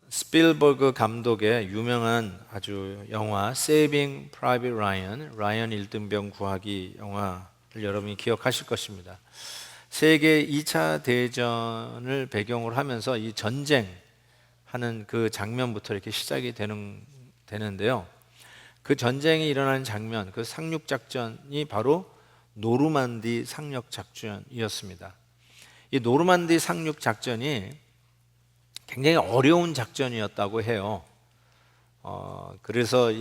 스필버그 감독의 유명한 아주 영화 Saving Private Ryan, 라이언 1등병 구하기 영화를 여러분이 기억하실 것입니다. 세계 2차 대전을 배경으로 하면서 이 전쟁하는 그 장면부터 이렇게 시작이 되는데요. 그 전쟁이 일어나는 장면, 그 상륙작전이 바로 노르만디 상륙작전이었습니다. 이 노르만디 상륙작전이 굉장히 어려운 작전이었다고 해요. 그래서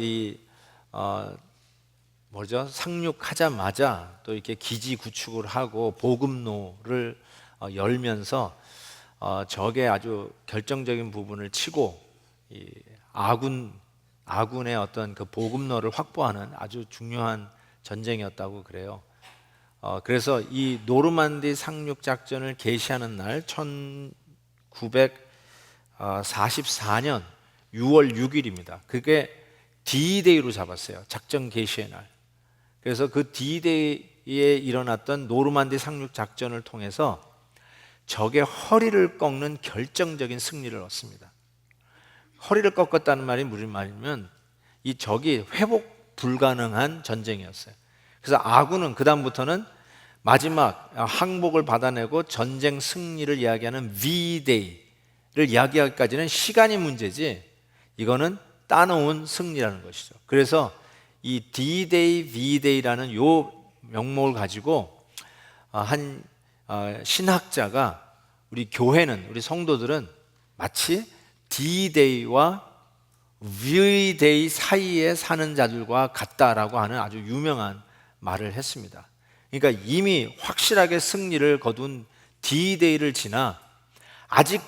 상륙하자마자 또 이렇게 기지 구축을 하고 보급로를 열면서 적의 아주 결정적인 부분을 치고 이 아군의 어떤 그 보급로를 확보하는 아주 중요한 전쟁이었다고 그래요. 그래서 이 노르만디 상륙 작전을 개시하는 날 1944년 6월 6일입니다. 그게 D-Day로 잡았어요. 작전 개시의 날. 그래서 그 D-Day에 일어났던 노르만디 상륙 작전을 통해서 적의 허리를 꺾는 결정적인 승리를 얻습니다. 허리를 꺾었다는 말이 무슨 말이냐면 이 적이 회복 불가능한 전쟁이었어요. 그래서 아군은 그 다음부터는 마지막 항복을 받아내고 전쟁 승리를 이야기하는 V-Day를 이야기하기까지는 시간이 문제지 이거는 따놓은 승리라는 것이죠. 그래서 이 D-Day, V-Day라는 요 명목을 가지고 한 신학자가 우리 교회는, 우리 성도들은 마치 D-Day와 V-Day 사이에 사는 자들과 같다라고 하는 아주 유명한 말을 했습니다. 그러니까 이미 확실하게 승리를 거둔 D-Day를 지나 아직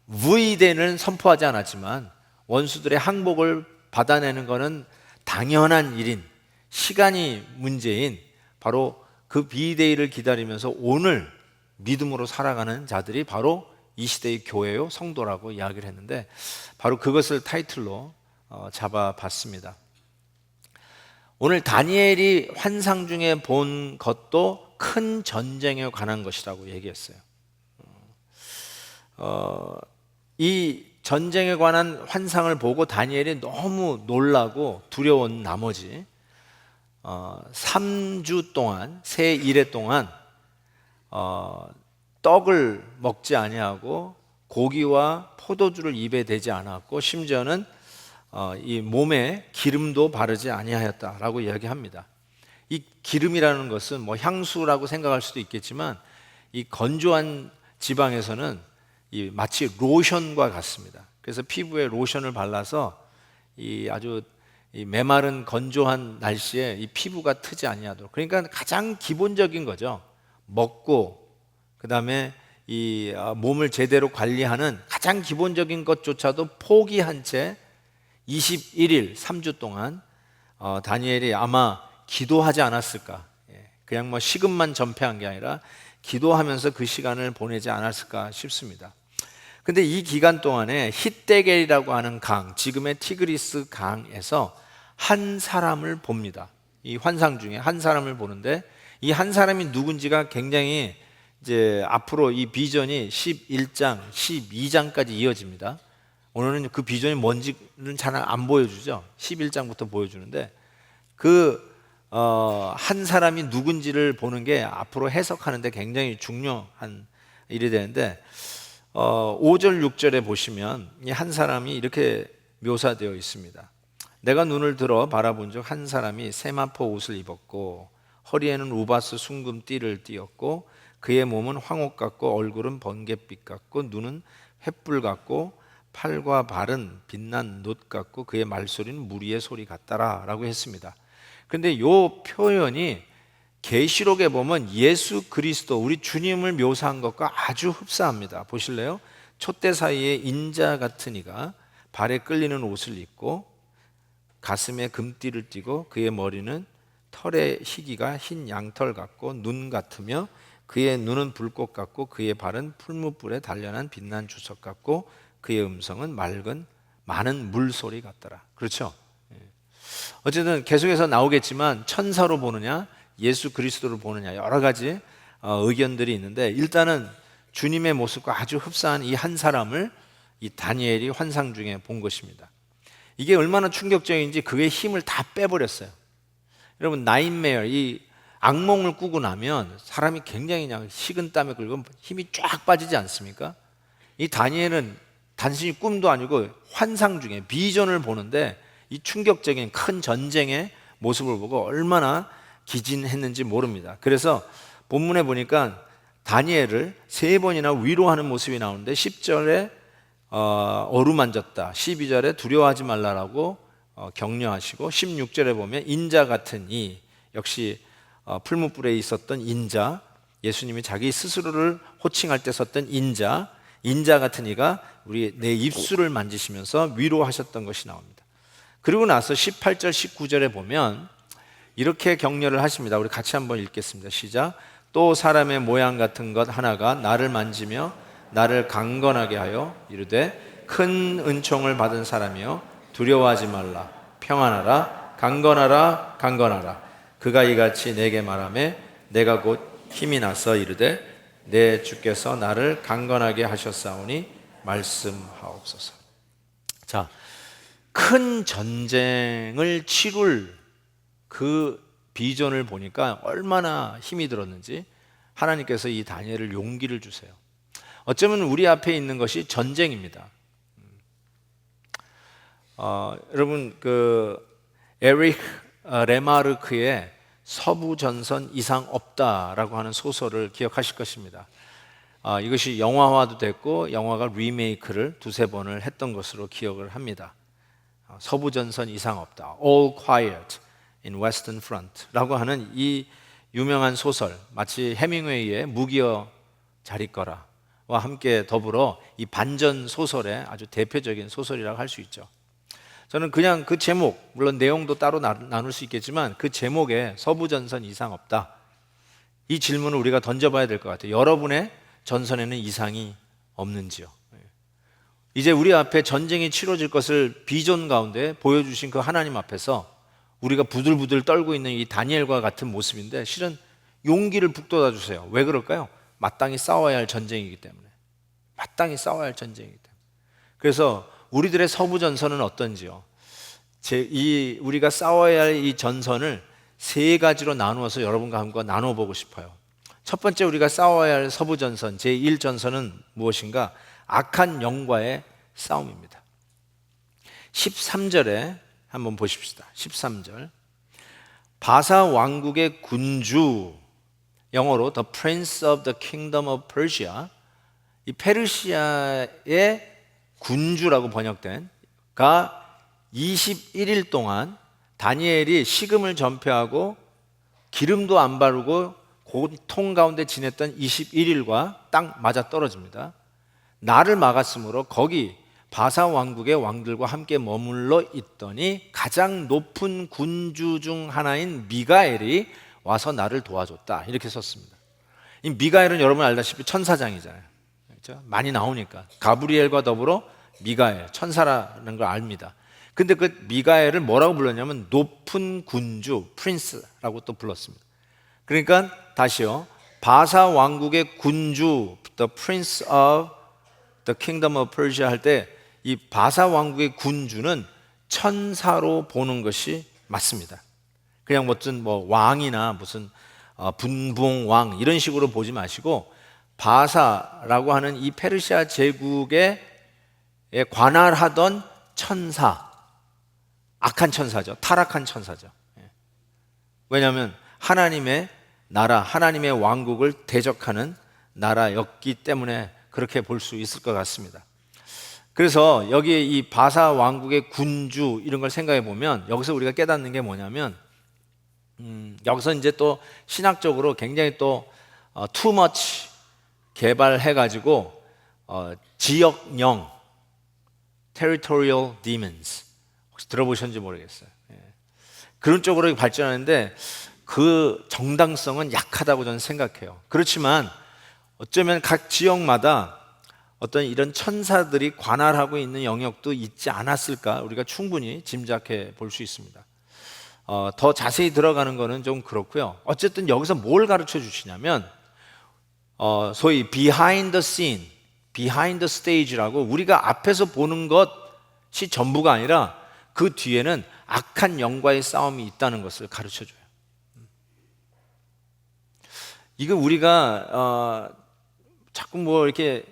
V-Day는 선포하지 않았지만 원수들의 항복을 받아내는 것은 당연한 일인, 시간이 문제인 바로 그 V-Day를 기다리면서 오늘 믿음으로 살아가는 자들이 바로 이 시대의 교회요 성도라고 이야기를 했는데 바로 그것을 타이틀로 잡아봤습니다. 오늘 다니엘이 환상 중에 본 것도 큰 전쟁에 관한 것이라고 얘기했어요. 이 전쟁에 관한 환상을 보고 다니엘이 너무 놀라고 두려운 나머지 3주 동안, 새 일해 동안 떡을 먹지 아니하고 고기와 포도주를 입에 대지 않았고 심지어는 이 몸에 기름도 바르지 아니하였다라고 이야기합니다. 이 기름이라는 것은 뭐 향수라고 생각할 수도 있겠지만 이 건조한 지방에서는 마치 로션과 같습니다. 그래서 피부에 로션을 발라서 이 아주 메마른 건조한 날씨에 이 피부가 트지 아니하도록, 그러니까 가장 기본적인 거죠. 먹고 그 다음에 이 몸을 제대로 관리하는 가장 기본적인 것조차도 포기한 채 21일 3주 동안 다니엘이 아마 기도하지 않았을까, 그냥 뭐 식음만 전폐한 게 아니라 기도하면서 그 시간을 보내지 않았을까 싶습니다. 근데 이 기간 동안에 히데겔이라고 하는 강, 지금의 티그리스 강에서 한 사람을 봅니다. 이 환상 중에 한 사람을 보는데 이 한 사람이 누군지가 굉장히 이제 앞으로 이 비전이 11장, 12장까지 이어집니다. 오늘은 그 비전이 뭔지는 잘 안 보여주죠. 11장부터 보여주는데 한 사람이 누군지를 보는 게 앞으로 해석하는데 굉장히 중요한 일이 되는데 5절, 6절에 보시면 이 한 사람이 이렇게 묘사되어 있습니다. 내가 눈을 들어 바라본 적 한 사람이 세마포 옷을 입었고 허리에는 우바스 순금 띠를 띠었고 그의 몸은 황옥 같고 얼굴은 번갯빛 같고 눈은 횃불 같고 팔과 발은 빛난 놋 같고 그의 말소리는 무리의 소리 같더라 라고 했습니다. 그런데 이 표현이 계시록에 보면 예수 그리스도, 우리 주님을 묘사한 것과 아주 흡사합니다. 보실래요? 촛대 사이에 인자 같은 이가 발에 끌리는 옷을 입고 가슴에 금띠를 띠고 그의 머리는 털의 희기가 흰 양털 같고 눈 같으며 그의 눈은 불꽃 같고 그의 발은 풀무불에 단련한 빛난 주석 같고 그의 음성은 맑은 많은 물소리 같더라. 그렇죠? 어쨌든 계속해서 나오겠지만 천사로 보느냐 예수 그리스도를 보느냐 여러 가지 의견들이 있는데 일단은 주님의 모습과 아주 흡사한 이 한 사람을 이 다니엘이 환상 중에 본 것입니다. 이게 얼마나 충격적인지 그의 힘을 다 빼버렸어요. 여러분, 나인메어, 이 악몽을 꾸고 나면 사람이 굉장히 그냥 식은땀에 끓고 힘이 쫙 빠지지 않습니까? 이 다니엘은 단순히 꿈도 아니고 환상 중에 비전을 보는데 이 충격적인 큰 전쟁의 모습을 보고 얼마나 기진했는지 모릅니다. 그래서 본문에 보니까 다니엘을 3번이나 위로하는 모습이 나오는데 10절에 어루만졌다, 12절에 두려워하지 말라라고 격려하시고 16절에 보면 인자 같은 이, 역시 풀무불에 있었던 인자, 예수님이 자기 스스로를 호칭할 때 썼던 인자 같은 이가 내 입술을 만지시면서 위로하셨던 것이 나옵니다. 그리고 나서 18절 19절에 보면 이렇게 격려를 하십니다. 우리 같이 한번 읽겠습니다. 시작. 또 사람의 모양 같은 것 하나가 나를 만지며 나를 강건하게 하여 이르되 큰 은총을 받은 사람이여 두려워하지 말라, 평안하라, 강건하라, 강건하라. 그가 이같이 내게 말하매 내가 곧 힘이 나서 이르되 내 주께서 나를 강건하게 하셨사오니 말씀하옵소서. 자, 큰 전쟁을 치룰 그 비전을 보니까 얼마나 힘이 들었는지 하나님께서 이 다니엘을 용기를 주세요. 어쩌면 우리 앞에 있는 것이 전쟁입니다. 여러분, 에릭 레마르크의 서부전선 이상 없다라고 하는 소설을 기억하실 것입니다. 이것이 영화화도 됐고 영화가 리메이크를 2-3번을 했던 것으로 기억을 합니다. 서부전선 이상 없다, All Quiet in Western Front라고 하는 이 유명한 소설, 마치 해밍웨이의 무기여 잘 있거라와 함께 더불어 이 반전 소설의 아주 대표적인 소설이라고 할 수 있죠. 저는 그냥 그 제목, 물론 내용도 따로 나눌 수 있겠지만 그 제목에 서부전선 이상 없다, 이 질문을 우리가 던져봐야 될 것 같아요. 여러분의 전선에는 이상이 없는지요? 이제 우리 앞에 전쟁이 치러질 것을 비전 가운데 보여주신 그 하나님 앞에서 우리가 부들부들 떨고 있는 이 다니엘과 같은 모습인데 실은 용기를 북돋아 주세요. 왜 그럴까요? 마땅히 싸워야 할 전쟁이기 때문에. 마땅히 싸워야 할 전쟁이기 때문에. 그래서 우리들의 서부 전선은 어떤지요? 우리가 싸워야 할 이 전선을 3가지로 나누어서 여러분과 함께 나눠보고 싶어요. 첫 번째, 우리가 싸워야 할 서부 전선, 제1전선은 무엇인가? 악한 영과의 싸움입니다. 13절에 한번 보십시다. 13절. 바사 왕국의 군주, 영어로 The Prince of the Kingdom of Persia, 이 페르시아의 군주라고 번역된 가 21일 동안 다니엘이 식음을 전폐하고 기름도 안 바르고 고통 가운데 지냈던 21일과 딱 맞아 떨어집니다. 나를 막았으므로 거기 바사 왕국의 왕들과 함께 머물러 있더니 가장 높은 군주 중 하나인 미가엘이 와서 나를 도와줬다, 이렇게 썼습니다. 이 미가엘은 여러분 알다시피 천사장이잖아요. 그렇죠? 많이 나오니까 가브리엘과 더불어 미가엘, 천사라는 걸 압니다. 근데 그 미가엘을 뭐라고 불렀냐면 높은 군주, 프린스라고 또 불렀습니다. 그러니까 다시요, 바사 왕국의 군주, the prince of the kingdom of Persia 할 때 이 바사 왕국의 군주는 천사로 보는 것이 맞습니다. 그냥 무슨 왕이나 무슨 분봉왕 이런 식으로 보지 마시고 바사라고 하는 이 페르시아 제국에 관할하던 천사, 악한 천사죠. 타락한 천사죠. 왜냐하면 하나님의 나라, 하나님의 왕국을 대적하는 나라였기 때문에 그렇게 볼 수 있을 것 같습니다. 그래서 여기에 이 바사 왕국의 군주 이런 걸 생각해 보면 여기서 우리가 깨닫는 게 뭐냐면 여기서 이제 또 신학적으로 굉장히 또 too much 개발해 가지고 지역령 territorial demons 혹시 들어보셨는지 모르겠어요. 그런 쪽으로 발전하는데 그 정당성은 약하다고 저는 생각해요. 그렇지만 어쩌면 각 지역마다 어떤 이런 천사들이 관할하고 있는 영역도 있지 않았을까, 우리가 충분히 짐작해 볼 수 있습니다. 더 자세히 들어가는 거는 좀 그렇고요. 어쨌든 여기서 뭘 가르쳐 주시냐면 소위 behind the scene, behind the stage라고 우리가 앞에서 보는 것이 전부가 아니라 그 뒤에는 악한 영과의 싸움이 있다는 것을 가르쳐줘요. 이거 우리가 자꾸 뭐 이렇게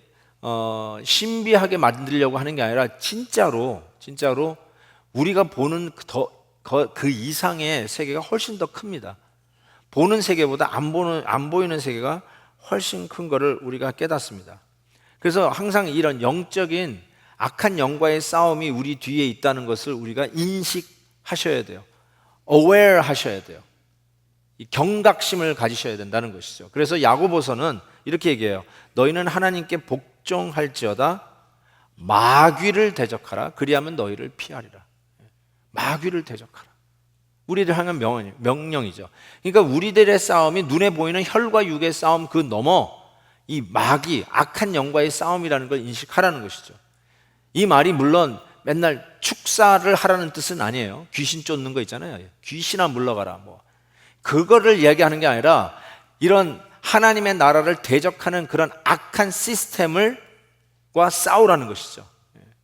신비하게 만들려고 하는 게 아니라 진짜로 우리가 보는 그 이상의 세계가 훨씬 더 큽니다. 보는 세계보다 안 보이는 세계가 훨씬 큰 거를 우리가 깨닫습니다. 그래서 항상 이런 영적인 악한 영과의 싸움이 우리 뒤에 있다는 것을 우리가 인식하셔야 돼요. aware 하셔야 돼요. 이 경각심을 가지셔야 된다는 것이죠. 그래서 야고보서는 이렇게 얘기해요. 너희는 하나님께 복종할지어다 마귀를 대적하라. 그리하면 너희를 피하리라. 마귀를 대적하라. 우리를 향한 명령이죠. 그러니까 우리들의 싸움이 눈에 보이는 혈과 육의 싸움 그 너머 이 마귀, 악한 영과의 싸움이라는 걸 인식하라는 것이죠. 이 말이 물론 맨날 축사를 하라는 뜻은 아니에요. 귀신 쫓는 거 있잖아요. 귀신아 물러가라 뭐 그거를 이야기하는 게 아니라 이런 하나님의 나라를 대적하는 그런 악한 시스템과 싸우라는 것이죠.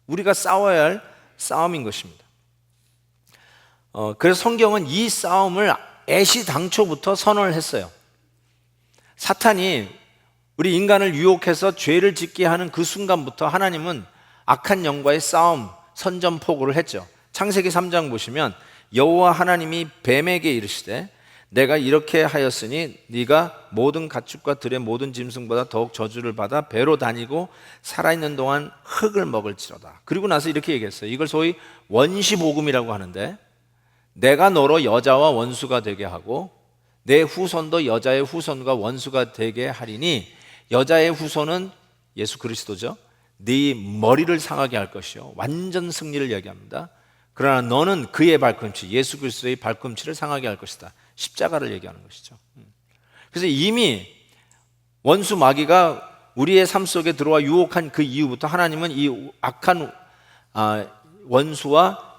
우리가 싸워야 할 싸움인 것입니다. 그래서 성경은 이 싸움을 애시당초부터 선언을 했어요. 사탄이 우리 인간을 유혹해서 죄를 짓게 하는 그 순간부터 하나님은 악한 영과의 싸움 선전포고를 했죠. 창세기 3장 보시면 여호와 하나님이 뱀에게 이르시되 내가 이렇게 하였으니 네가 모든 가축과 들의 모든 짐승보다 더욱 저주를 받아 배로 다니고 살아있는 동안 흙을 먹을지로다. 그리고 나서 이렇게 얘기했어요. 이걸 소위 원시복음이라고 하는데 내가 너로 여자와 원수가 되게 하고 내 후손도 여자의 후손과 원수가 되게 하리니 여자의 후손은 예수 그리스도죠. 네 머리를 상하게 할 것이요 완전 승리를 얘기합니다. 그러나 너는 그의 발꿈치 예수 그리스도의 발꿈치를 상하게 할 것이다. 십자가를 얘기하는 것이죠. 그래서 이미 원수 마귀가 우리의 삶 속에 들어와 유혹한 그 이후부터 하나님은 이 악한 원수와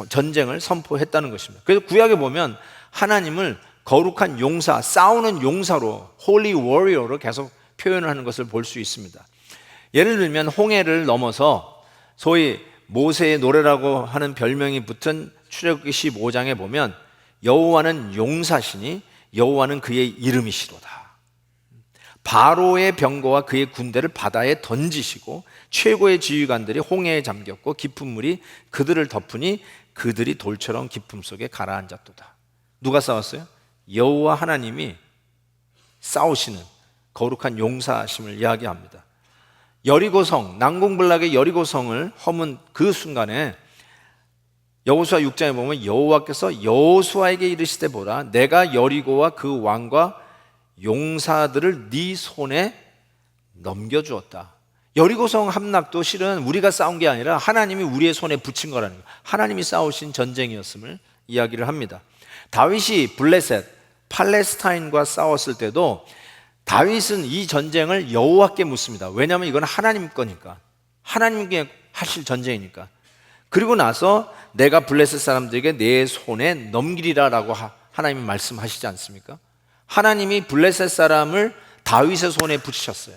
전쟁을 선포했다는 것입니다. 그래서 구약에 보면 하나님을 거룩한 용사, 싸우는 용사로 Holy Warrior로 계속 표현을 하는 것을 볼 수 있습니다. 예를 들면 홍해를 넘어서 소위 모세의 노래라고 하는 별명이 붙은 출애굽기 15장에 보면 여호와는 용사시니 여호와는 그의 이름이시로다. 바로의 병거와 그의 군대를 바다에 던지시고 최고의 지휘관들이 홍해에 잠겼고 깊은 물이 그들을 덮으니 그들이 돌처럼 깊음 속에 가라앉았도다. 누가 싸웠어요? 여호와 하나님이 싸우시는 거룩한 용사심을 이야기합니다. 여리고성, 난공불락의 여리고성을 허문 그 순간에 여호수아 6장에 보면 여호와께서 여호수아에게 이르시되 보라 내가 여리고와 그 왕과 용사들을 네 손에 넘겨주었다. 여리고성 함락도 실은 우리가 싸운 게 아니라 하나님이 우리의 손에 붙인 거라는 거예요. 하나님이 싸우신 전쟁이었음을 이야기를 합니다. 다윗이 블레셋, 팔레스타인과 싸웠을 때도 다윗은 이 전쟁을 여호와께 묻습니다. 왜냐하면 이건 하나님 거니까, 하나님께 하실 전쟁이니까. 그리고 나서 내가 블레셋 사람들에게 내 손에 넘기리라 라고 하나님이 말씀하시지 않습니까? 하나님이 블레셋 사람을 다윗의 손에 붙이셨어요.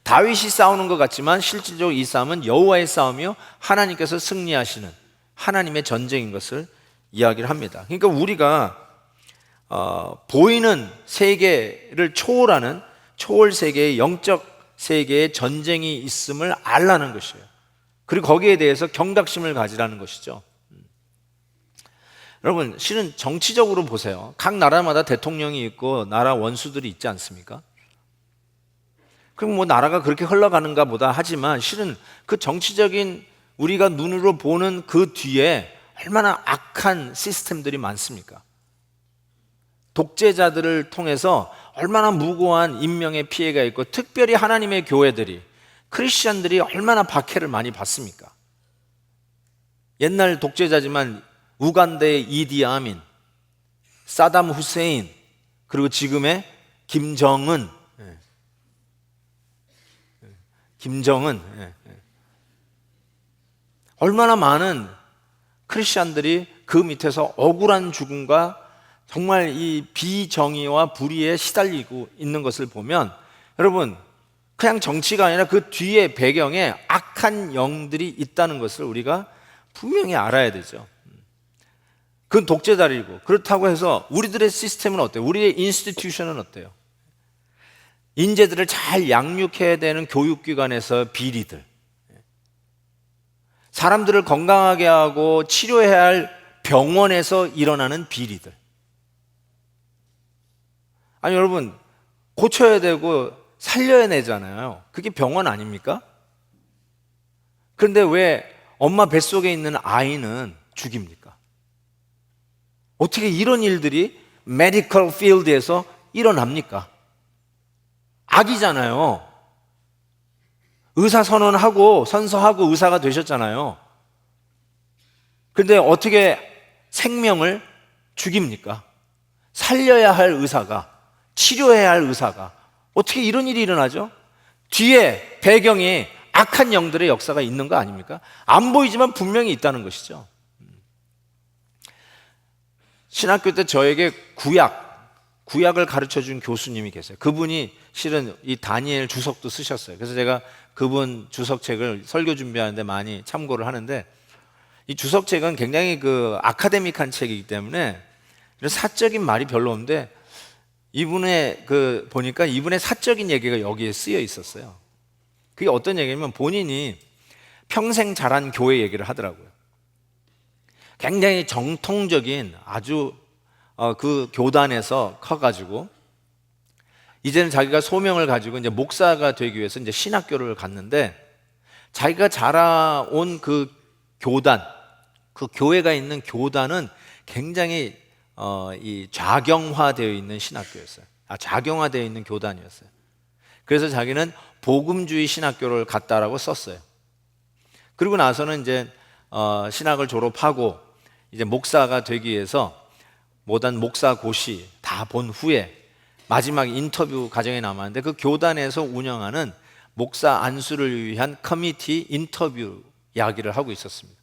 다윗이 싸우는 것 같지만 실질적으로 이 싸움은 여호와의 싸움이요 하나님께서 승리하시는 하나님의 전쟁인 것을 이야기를 합니다. 그러니까 우리가 보이는 세계를 초월하는 초월 세계의 영적 세계의 전쟁이 있음을 알라는 것이에요. 그리고 거기에 대해서 경각심을 가지라는 것이죠. 여러분, 실은 정치적으로 보세요. 각 나라마다 대통령이 있고 나라 원수들이 있지 않습니까? 그럼 뭐 나라가 그렇게 흘러가는가 보다 하지만 실은 그 정치적인 우리가 눈으로 보는 그 뒤에 얼마나 악한 시스템들이 많습니까? 독재자들을 통해서 얼마나 무고한 인명의 피해가 있고 특별히 하나님의 교회들이 크리스천들이 얼마나 박해를 많이 받습니까? 옛날 독재자지만 우간다의 이디 아민, 사담 후세인, 그리고 지금의 김정은. 얼마나 많은 크리스천들이 그 밑에서 억울한 죽음과 정말 이 비정의와 불의에 시달리고 있는 것을 보면 여러분 그냥 정치가 아니라 그 뒤에 배경에 악한 영들이 있다는 것을 우리가 분명히 알아야 되죠. 그건 독재자리고, 그렇다고 해서 우리들의 시스템은 어때요? 우리의 인스티튜션은 어때요? 인재들을 잘 양육해야 되는 교육기관에서 비리들, 사람들을 건강하게 하고 치료해야 할 병원에서 일어나는 비리들. 아니 여러분, 고쳐야 되고 살려야 되잖아요. 그게 병원 아닙니까? 그런데 왜 엄마 뱃속에 있는 아이는 죽입니까? 어떻게 이런 일들이 메디컬 필드에서 일어납니까? 악이잖아요. 의사 선언하고 선서하고 의사가 되셨잖아요. 그런데 어떻게 생명을 죽입니까? 살려야 할 의사가, 치료해야 할 의사가 어떻게 이런 일이 일어나죠? 뒤에 배경이 악한 영들의 역사가 있는 거 아닙니까? 안 보이지만 분명히 있다는 것이죠. 신학교 때 저에게 구약을 가르쳐 준 교수님이 계세요. 그분이 실은 이 다니엘 주석도 쓰셨어요. 그래서 제가 그분 주석책을 설교 준비하는데 많이 참고를 하는데, 이 주석책은 굉장히 그 아카데믹한 책이기 때문에 사적인 말이 별로 없는데, 이분의 보니까 이분의 사적인 얘기가 여기에 쓰여 있었어요. 그게 어떤 얘기냐면 본인이 평생 자란 교회 얘기를 하더라고요. 굉장히 정통적인 아주 그 교단에서 커가지고 이제는 자기가 소명을 가지고 이제 목사가 되기 위해서 이제 신학교를 갔는데, 자기가 자라온 그 교단, 그 교회가 있는 교단은 굉장히 이 좌경화되어 있는 신학교였어요. 좌경화되어 있는 교단이었어요. 그래서 자기는 복음주의 신학교를 갔다라고 썼어요. 그리고 나서는 이제 신학을 졸업하고 이제 목사가 되기 위해서 모든 목사 고시 다 본 후에 마지막 인터뷰 과정에 남았는데, 그 교단에서 운영하는 목사 안수를 위한 커미티 인터뷰 이야기를 하고 있었습니다.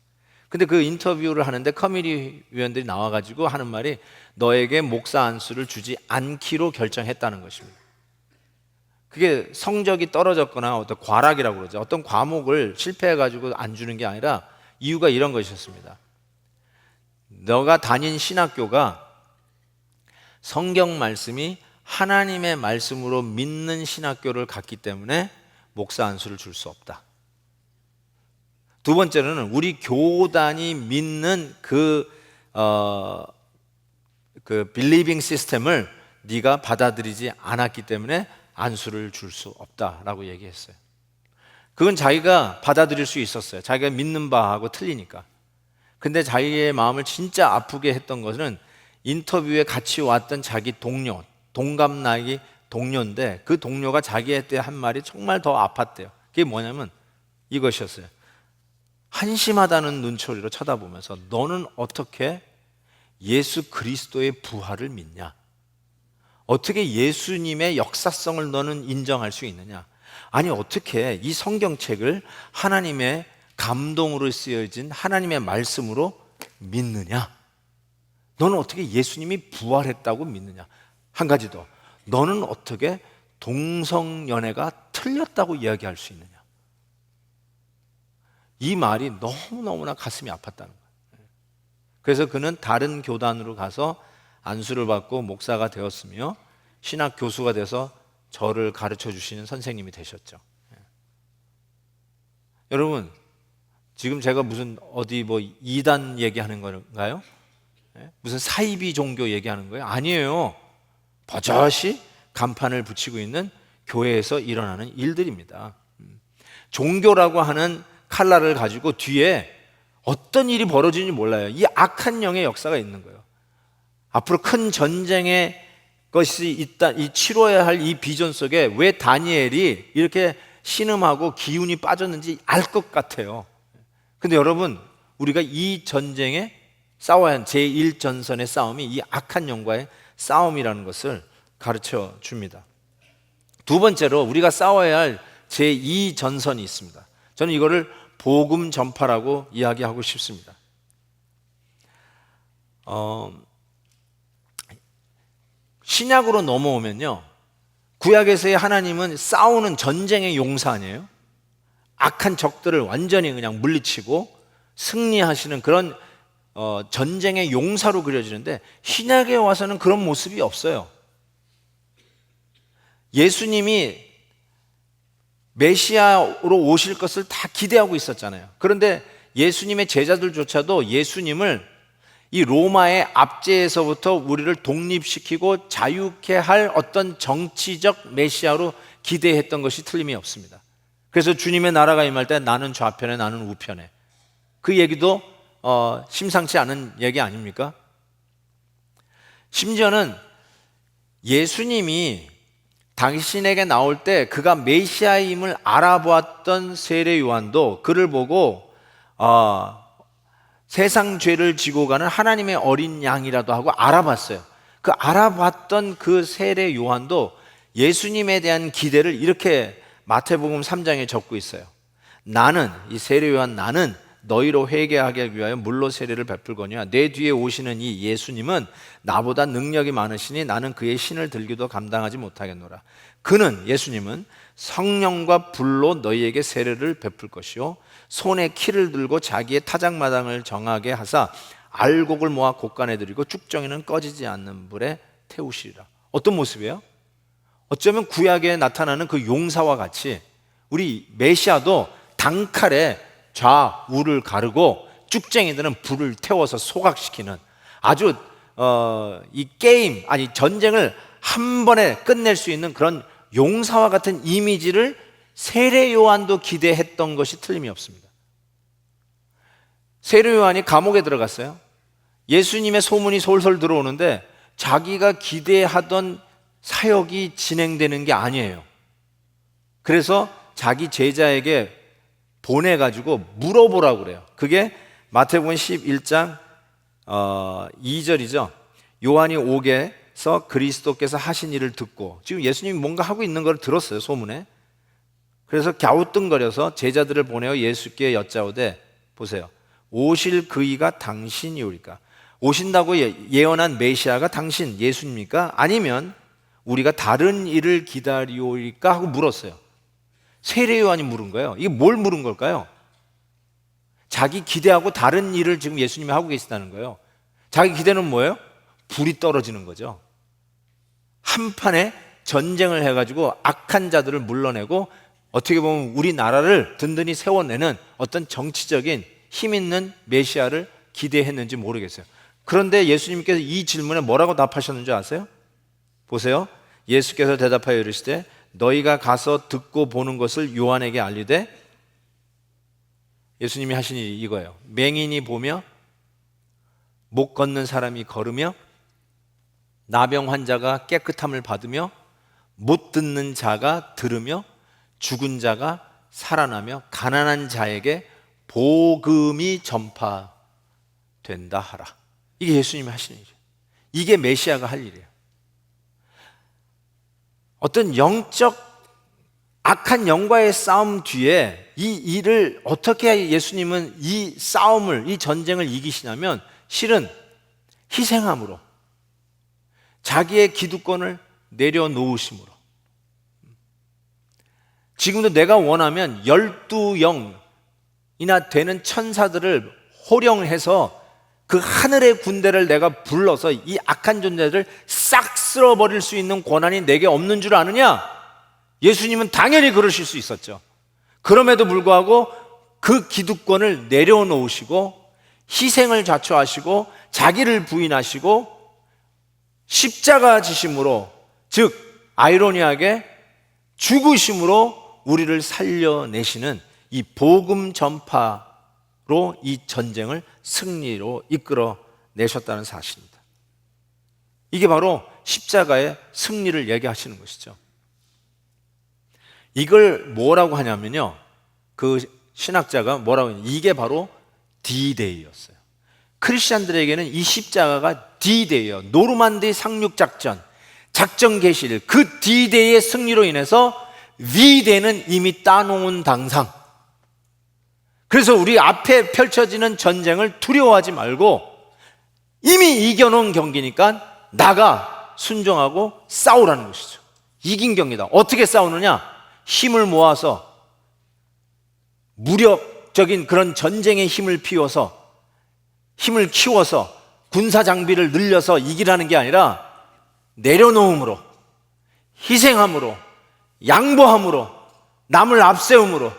근데 그 인터뷰를 하는데 커미티 위원들이 나와가지고 하는 말이 너에게 목사 안수를 주지 않기로 결정했다는 것입니다. 그게 성적이 떨어졌거나 어떤 과락이라고 그러죠. 어떤 과목을 실패해가지고 안 주는 게 아니라 이유가 이런 것이었습니다. 너가 다닌 신학교가 성경 말씀이 하나님의 말씀으로 믿는 신학교를 갔기 때문에 목사 안수를 줄 수 없다. 두 번째로는 우리 교단이 믿는 그 빌리빙 시스템을 네가 받아들이지 않았기 때문에 안수를 줄 수 없다라고 얘기했어요. 그건 자기가 받아들일 수 있었어요. 자기가 믿는 바하고 틀리니까. 근데 자기의 마음을 진짜 아프게 했던 것은 인터뷰에 같이 왔던 자기 동료, 동갑 나이 동료인데, 그 동료가 자기한테 한 말이 정말 더 아팠대요. 그게 뭐냐면 이것이었어요. 한심하다는 눈초리로 쳐다보면서 너는 어떻게 예수 그리스도의 부활을 믿냐? 어떻게 예수님의 역사성을 너는 인정할 수 있느냐? 아니 어떻게 이 성경책을 하나님의 감동으로 쓰여진 하나님의 말씀으로 믿느냐? 너는 어떻게 예수님이 부활했다고 믿느냐? 한 가지 더, 너는 어떻게 동성연애가 틀렸다고 이야기할 수 있느냐? 이 말이 너무너무나 가슴이 아팠다는 거예요. 그래서 그는 다른 교단으로 가서 안수를 받고 목사가 되었으며 신학 교수가 돼서 저를 가르쳐 주시는 선생님이 되셨죠. 여러분, 지금 제가 무슨 어디 뭐 이단 얘기하는 건가요? 무슨 사이비 종교 얘기하는 거예요? 아니에요. 버젓이 간판을 붙이고 있는 교회에서 일어나는 일들입니다. 종교라고 하는 칼날을 가지고 뒤에 어떤 일이 벌어지는지 몰라요. 이 악한 영의 역사가 있는 거예요. 앞으로 큰 전쟁의 것이 있다, 이 치러야 할 이 비전 속에 왜 다니엘이 이렇게 신음하고 기운이 빠졌는지 알 것 같아요. 근데 여러분, 우리가 이 전쟁에 싸워야 하는 제1전선의 싸움이 이 악한 영과의 싸움이라는 것을 가르쳐 줍니다. 두 번째로 우리가 싸워야 할 제2전선이 있습니다. 저는 이거를 복음 전파라고 이야기하고 싶습니다. 신약으로 넘어오면요, 구약에서의 하나님은 싸우는 전쟁의 용사 아니에요? 악한 적들을 완전히 그냥 물리치고 승리하시는 그런 전쟁의 용사로 그려지는데, 신약에 와서는 그런 모습이 없어요. 예수님이 메시아로 오실 것을 다 기대하고 있었잖아요. 그런데 예수님의 제자들조차도 예수님을 이 로마의 압제에서부터 우리를 독립시키고 자유케 할 어떤 정치적 메시아로 기대했던 것이 틀림이 없습니다. 그래서 주님의 나라가 임할 때 나는 좌편에 나는 우편에, 그 얘기도 심상치 않은 얘기 아닙니까? 심지어는 예수님이 당신에게 나올 때 그가 메시아임을 알아보았던 세례 요한도 그를 보고 세상 죄를 지고 가는 하나님의 어린 양이라도 하고 알아봤어요. 그 알아봤던 그 세례 요한도 예수님에 대한 기대를 이렇게 마태복음 3장에 적고 있어요. 나는, 이 세례 요한, 나는 너희로 회개하게 위하여 물로 세례를 베풀거니와 내 뒤에 오시는 이 예수님은 나보다 능력이 많으시니 나는 그의 신을 들기도 감당하지 못하겠노라. 그는, 예수님은 성령과 불로 너희에게 세례를 베풀 것이요 손에 키를 들고 자기의 타작마당을 정하게 하사 알곡을 모아 곡간에 들이고 쭉정이는 꺼지지 않는 불에 태우시리라. 어떤 모습이에요? 어쩌면 구약에 나타나는 그 용사와 같이 우리 메시아도 단칼에 좌우를 가르고 쭉쟁이들은 불을 태워서 소각시키는 아주 이 게임, 아니 전쟁을 한 번에 끝낼 수 있는 그런 용사와 같은 이미지를 세례 요한도 기대했던 것이 틀림이 없습니다. 세례 요한이 감옥에 들어갔어요. 예수님의 소문이 솔솔 들어오는데 자기가 기대하던 사역이 진행되는 게 아니에요. 그래서 자기 제자에게 보내가지고 물어보라고 그래요. 그게 마태복음 11장 2절이죠. 요한이 옥에서 그리스도께서 하신 일을 듣고, 지금 예수님이 뭔가 하고 있는 걸 들었어요, 소문에. 그래서 갸우뚱거려서 제자들을 보내어 예수께 여짜오되, 보세요, 오실 그이가 당신이오리까? 오신다고 예언한 메시아가 당신 예수입니까? 아니면 우리가 다른 일을 기다리오리까? 하고 물었어요. 세례 요한이 물은 거예요. 이게 뭘 물은 걸까요? 자기 기대하고 다른 일을 지금 예수님이 하고 계시다는 거예요. 자기 기대는 뭐예요? 불이 떨어지는 거죠. 한판에 전쟁을 해가지고 악한 자들을 물러내고 어떻게 보면 우리나라를 든든히 세워내는 어떤 정치적인 힘 있는 메시아를 기대했는지 모르겠어요. 그런데 예수님께서 이 질문에 뭐라고 답하셨는지 아세요? 보세요. 예수께서 대답하여 이르시되 너희가 가서 듣고 보는 것을 요한에게 알리되, 예수님이 하신 일이 이거예요. 맹인이 보며, 못 걷는 사람이 걸으며, 나병 환자가 깨끗함을 받으며, 못 듣는 자가 들으며, 죽은 자가 살아나며, 가난한 자에게 복음이 전파된다 하라. 이게 예수님이 하시는 일이에요. 이게 메시아가 할 일이에요. 어떤 영적 악한 영과의 싸움 뒤에 이 일을 어떻게 예수님은 이 싸움을, 이 전쟁을 이기시냐면 실은 희생함으로, 자기의 기득권을 내려놓으심으로. 지금도 내가 원하면 12영이나 되는 천사들을 호령해서 그 하늘의 군대를 내가 불러서 이 악한 존재들을 싹 쓸어버릴 수 있는 권한이 내게 없는 줄 아느냐? 예수님은 당연히 그러실 수 있었죠. 그럼에도 불구하고 그 기득권을 내려놓으시고 희생을 자초하시고 자기를 부인하시고 십자가 지심으로, 즉 아이러니하게 죽으심으로 우리를 살려내시는 이 복음 전파로 이 전쟁을 승리로 이끌어 내셨다는 사실입니다. 이게 바로 십자가의 승리를 얘기하시는 것이죠. 이걸 뭐라고 하냐면요, 그 신학자가 뭐라고 하냐면 이게 바로 D-Day였어요. 크리스찬들에게는 이 십자가가 D-Day예요. 노르만디 상륙작전, 작전 개시일, 그 D-Day의 승리로 인해서 V-Day는 이미 따놓은 당상. 그래서 우리 앞에 펼쳐지는 전쟁을 두려워하지 말고 이미 이겨놓은 경기니까 나가 순종하고 싸우라는 것이죠. 이긴 경기다. 어떻게 싸우느냐? 힘을 모아서 무력적인 그런 전쟁의 힘을 피워서, 힘을 키워서 군사 장비를 늘려서 이기라는 게 아니라 내려놓음으로, 희생함으로, 양보함으로, 남을 앞세움으로,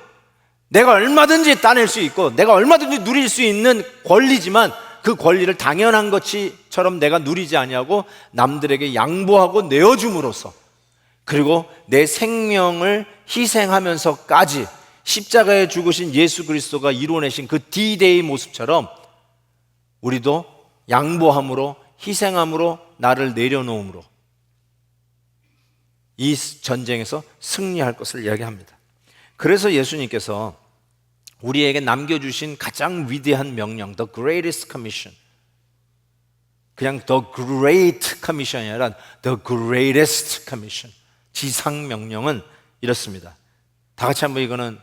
내가 얼마든지 따낼 수 있고 내가 얼마든지 누릴 수 있는 권리지만 그 권리를 당연한 것처럼 내가 누리지 아니하고 남들에게 양보하고 내어줌으로써, 그리고 내 생명을 희생하면서까지 십자가에 죽으신 예수 그리스도가 이루어내신 그 D-Day 모습처럼 우리도 양보함으로, 희생함으로, 나를 내려놓음으로 이 전쟁에서 승리할 것을 이야기합니다. 그래서 예수님께서 우리에게 남겨주신 가장 위대한 명령, The Greatest Commission, 그냥 The Great Commission이 아니라 The Greatest Commission, 지상명령은 이렇습니다. 다 같이 한번 이거는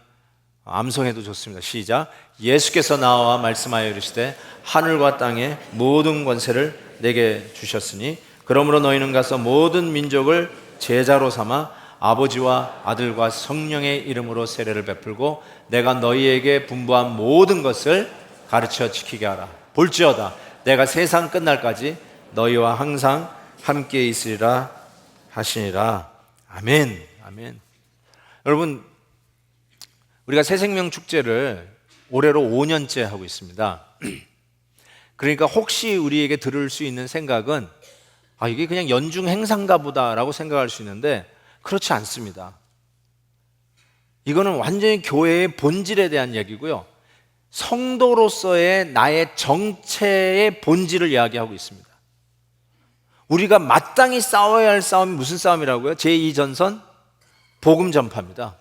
암송해도 좋습니다. 시작. 예수께서 나와 말씀하여 이르시되 하늘과 땅의 모든 권세를 내게 주셨으니 그러므로 너희는 가서 모든 민족을 제자로 삼아 아버지와 아들과 성령의 이름으로 세례를 베풀고 내가 너희에게 분부한 모든 것을 가르쳐 지키게 하라. 볼지어다 내가 세상 끝날까지 너희와 항상 함께 있으리라 하시니라. 아멘. 아멘. 여러분, 우리가 새생명 축제를 올해로 5년째 하고 있습니다. 그러니까 혹시 우리에게 들을 수 있는 생각은 이게 그냥 연중 행사인가 보다라고 생각할 수 있는데 그렇지 않습니다. 이거는 완전히 교회의 본질에 대한 얘기고요, 성도로서의 나의 정체의 본질을 이야기하고 있습니다. 우리가 마땅히 싸워야 할 싸움이 무슨 싸움이라고요? 제2전선 복음 전파입니다.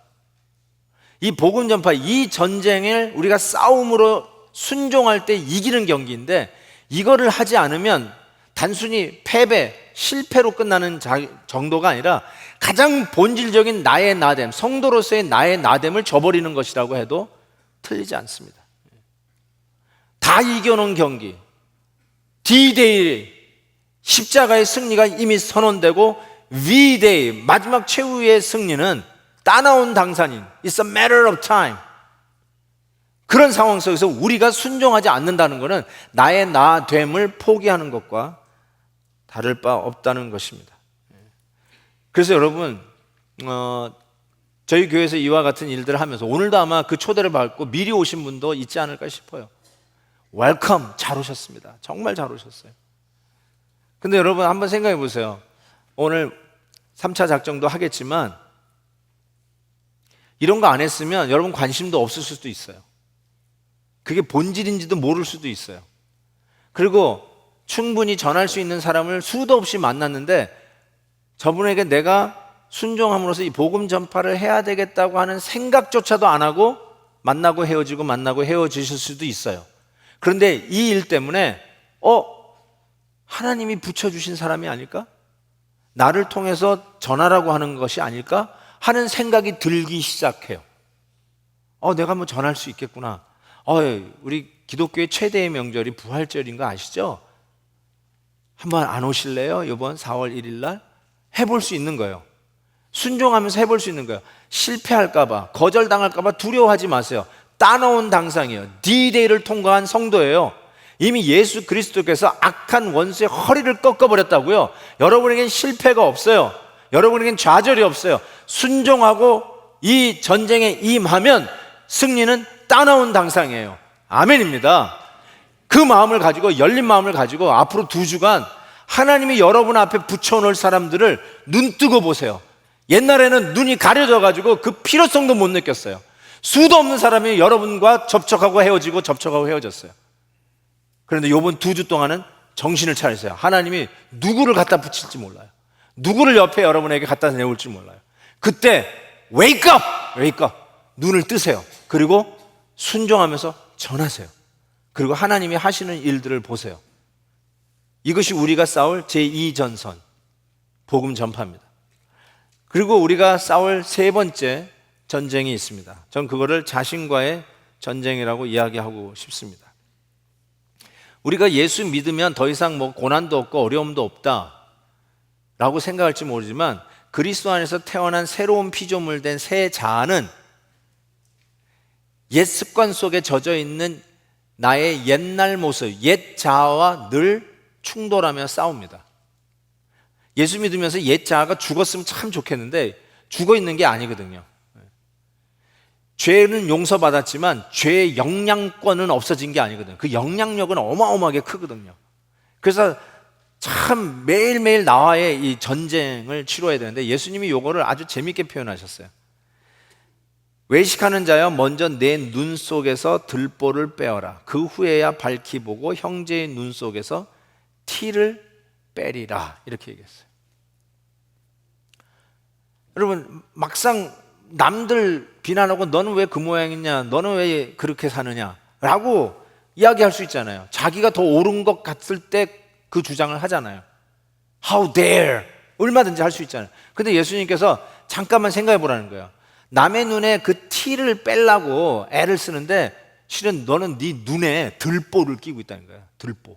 이 복음 전파, 이 전쟁을 우리가 싸움으로 순종할 때 이기는 경기인데, 이거를 하지 않으면 단순히 패배, 실패로 끝나는 정도가 아니라 가장 본질적인 나의 나됨, 성도로서의 나의 나됨을 저버리는 것이라고 해도 틀리지 않습니다. 다 이겨놓은 경기, D-Day, 십자가의 승리가 이미 선언되고 V-Day, 마지막 최후의 승리는 따나온 당산인, It's a matter of time. 그런 상황 속에서 우리가 순종하지 않는다는 것은 나의 나됨을 포기하는 것과 다를 바 없다는 것입니다. 그래서 여러분, 저희 교회에서 이와 같은 일들을 하면서 오늘도 아마 그 초대를 받고 미리 오신 분도 있지 않을까 싶어요. 웰컴, 잘 오셨습니다. 정말 잘 오셨어요. 근데 여러분 한번 생각해 보세요. 오늘 3차 작정도 하겠지만 이런 거 안 했으면 여러분 관심도 없을 수도 있어요. 그게 본질인지도 모를 수도 있어요. 그리고 충분히 전할 수 있는 사람을 수도 없이 만났는데 저분에게 내가 순종함으로써 이 복음 전파를 해야 되겠다고 하는 생각조차도 안 하고 만나고 헤어지고 만나고 헤어지실 수도 있어요. 그런데 이 일 때문에 하나님이 붙여주신 사람이 아닐까? 나를 통해서 전하라고 하는 것이 아닐까? 하는 생각이 들기 시작해요. 내가 뭐 전할 수 있겠구나. 우리 기독교의 최대의 명절이 부활절인 거 아시죠? 한번 안 오실래요? 이번 4월 1일 날 해볼 수 있는 거예요. 순종하면서 해볼 수 있는 거예요. 실패할까봐, 거절당할까봐 두려워하지 마세요. 따놓은 당상이에요. D-Day를 통과한 성도예요. 이미 예수 그리스도께서 악한 원수의 허리를 꺾어버렸다고요. 여러분에겐 실패가 없어요. 여러분에겐 좌절이 없어요. 순종하고 이 전쟁에 임하면 승리는 따놓은 당상이에요. 아멘입니다. 그 마음을 가지고, 열린 마음을 가지고 앞으로 2주간 하나님이 여러분 앞에 붙여놓을 사람들을 눈 뜨고 보세요. 옛날에는 눈이 가려져가지고 그 필요성도 못 느꼈어요. 수도 없는 사람이 여러분과 접촉하고 헤어지고 접촉하고 헤어졌어요. 그런데 이번 2주 동안은 정신을 차리세요. 하나님이 누구를 갖다 붙일지 몰라요. 누구를 옆에 여러분에게 갖다 내올지 몰라요. 그때 wake up! wake up! 눈을 뜨세요. 그리고 순종하면서 전하세요. 그리고 하나님이 하시는 일들을 보세요. 이것이 우리가 싸울 제2전선 복음 전파입니다. 그리고 우리가 싸울 세 번째 전쟁이 있습니다. 전 그거를 자신과의 전쟁이라고 이야기하고 싶습니다. 우리가 예수 믿으면 더 이상 뭐 고난도 없고 어려움도 없다 라고 생각할지 모르지만 그리스도 안에서 태어난 새로운 피조물 된 새 자아는 옛 습관 속에 젖어 있는 나의 옛날 모습, 옛 자아와 늘 충돌하며 싸웁니다. 예수 믿으면서 옛 자아가 죽었으면 참 좋겠는데 죽어 있는 게 아니거든요. 죄는 용서받았지만 죄의 영향권은 없어진 게 아니거든요. 그 영향력은 어마어마하게 크거든요. 그래서 참 매일매일 나와의 이 전쟁을 치러야 되는데 예수님이 이거를 아주 재밌게 표현하셨어요. 외식하는 자여 먼저 내 눈 속에서 들보를 빼어라. 그 후에야 밝히 보고 형제의 눈 속에서 티를 빼리라. 이렇게 얘기했어요. 여러분, 막상 남들 비난하고 너는 왜 그 모양이냐, 너는 왜 그렇게 사느냐 라고 이야기할 수 있잖아요. 자기가 더 옳은 것 같을 때 그 주장을 하잖아요. How dare! 얼마든지 할 수 있잖아요. 근데 예수님께서 잠깐만 생각해 보라는 거예요. 남의 눈에 그 티를 빼려고 애를 쓰는데 실은 너는 네 눈에 들보를 끼고 있다는 거예요. 들보.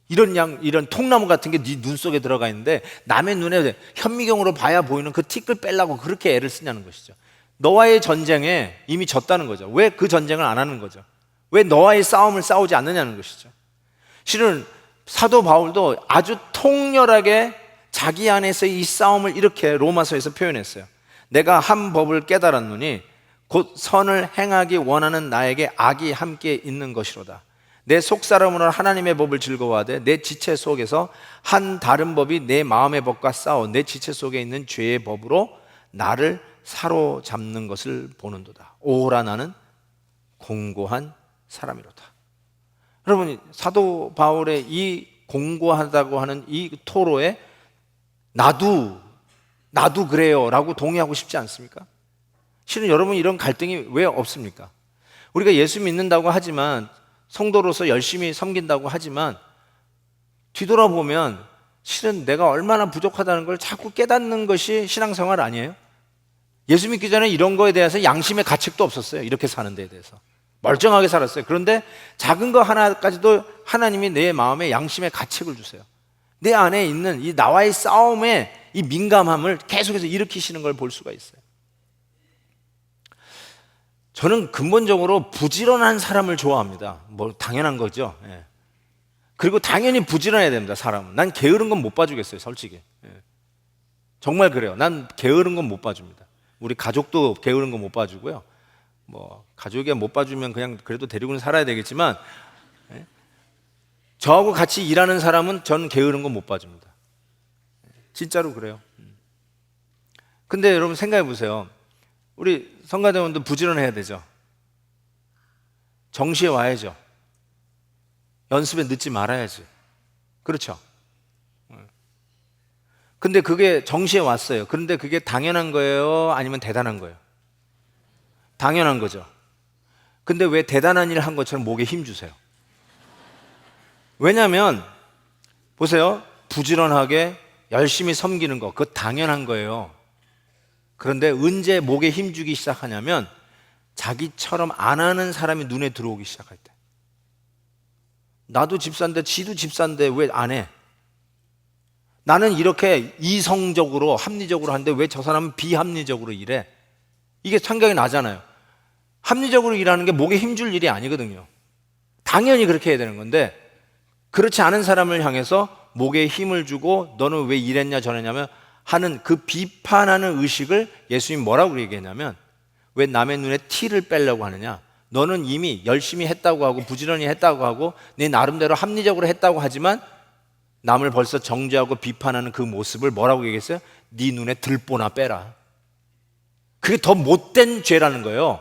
이런 통나무 같은 게 네 눈 속에 들어가 있는데 남의 눈에 현미경으로 봐야 보이는 그 티를 빼려고 그렇게 애를 쓰냐는 것이죠. 너와의 전쟁에 이미 졌다는 거죠. 왜 그 전쟁을 안 하는 거죠? 왜 너와의 싸움을 싸우지 않느냐는 것이죠. 실은 사도 바울도 아주 통렬하게 자기 안에서 이 싸움을 이렇게 로마서에서 표현했어요. 내가 한 법을 깨달았노니 곧 선을 행하기 원하는 나에게 악이 함께 있는 것이로다. 내 속사람으로 하나님의 법을 즐거워하되 내 지체 속에서 한 다른 법이 내 마음의 법과 싸워 내 지체 속에 있는 죄의 법으로 나를 사로잡는 것을 보는도다. 오호라 나는 공고한 사람이로다. 여러분, 사도 바울의 이 공고하다고 하는 이 토로에 나도 그래요 라고 동의하고 싶지 않습니까? 실은 여러분, 이런 갈등이 왜 없습니까? 우리가 예수 믿는다고 하지만, 성도로서 열심히 섬긴다고 하지만 뒤돌아보면 실은 내가 얼마나 부족하다는 걸 자꾸 깨닫는 것이 신앙생활 아니에요? 예수 믿기 전에 이런 거에 대해서 양심의 가책도 없었어요. 이렇게 사는 데에 대해서 멀쩡하게 살았어요. 그런데 작은 거 하나까지도 하나님이 내 마음에 양심의 가책을 주세요. 내 안에 있는 이 나와의 싸움에 이 민감함을 계속해서 일으키시는 걸 볼 수가 있어요. 저는 근본적으로 부지런한 사람을 좋아합니다. 뭐 당연한 거죠. 예. 그리고 당연히 부지런해야 됩니다. 사람은. 난 게으른 건 못 봐주겠어요, 솔직히. 예. 정말 그래요. 난 게으른 건 못 봐줍니다. 우리 가족도 게으른 건 못 봐주고요. 뭐 가족이 못 봐주면 그냥 그래도 데리고는 살아야 되겠지만, 예. 저하고 같이 일하는 사람은 저는 게으른 건 못 봐줍니다. 진짜로 그래요. 근데 여러분 생각해 보세요. 우리 성가대원도 부지런해야 되죠. 정시에 와야죠. 연습에 늦지 말아야지. 그렇죠? 근데 그게 정시에 왔어요. 그런데 그게 당연한 거예요? 아니면 대단한 거예요? 당연한 거죠. 근데 왜 대단한 일을 한 것처럼 목에 힘 주세요? 왜냐하면 보세요. 부지런하게 열심히 섬기는 거, 그거 당연한 거예요. 그런데 언제 목에 힘주기 시작하냐면 자기처럼 안 하는 사람이 눈에 들어오기 시작할 때. 나도 집사인데 지도 집사인데 왜 안 해? 나는 이렇게 이성적으로 합리적으로 하는데 왜 저 사람은 비합리적으로 일해? 이게 생각이 나잖아요. 합리적으로 일하는 게 목에 힘줄 일이 아니거든요. 당연히 그렇게 해야 되는 건데 그렇지 않은 사람을 향해서 목에 힘을 주고 너는 왜 이랬냐 저랬냐면 하는 그 비판하는 의식을 예수님이 뭐라고 얘기했냐면 왜 남의 눈에 티를 빼려고 하느냐? 너는 이미 열심히 했다고 하고 부지런히 했다고 하고 네 나름대로 합리적으로 했다고 하지만 남을 벌써 정죄하고 비판하는 그 모습을 뭐라고 얘기했어요? 네 눈에 들보나 빼라. 그게 더 못된 죄라는 거예요.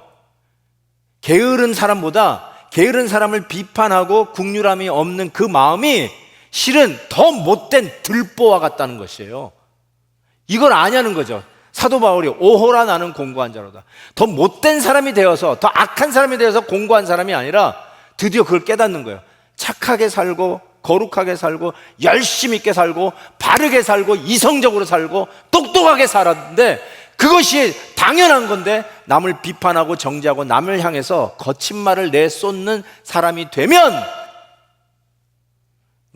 게으른 사람보다 게으른 사람을 비판하고 국률함이 없는 그 마음이 실은 더 못된 들보와 같다는 것이에요. 이걸 아냐는 거죠. 사도 바울이 오호라 나는 공고한 자로다. 더 못된 사람이 되어서 더 악한 사람이 되어서 공고한 사람이 아니라 드디어 그걸 깨닫는 거예요. 착하게 살고 거룩하게 살고 열심히 있게 살고 바르게 살고 이성적으로 살고 똑똑하게 살았는데 그것이 당연한 건데 남을 비판하고 정죄하고 남을 향해서 거친 말을 내쏟는 사람이 되면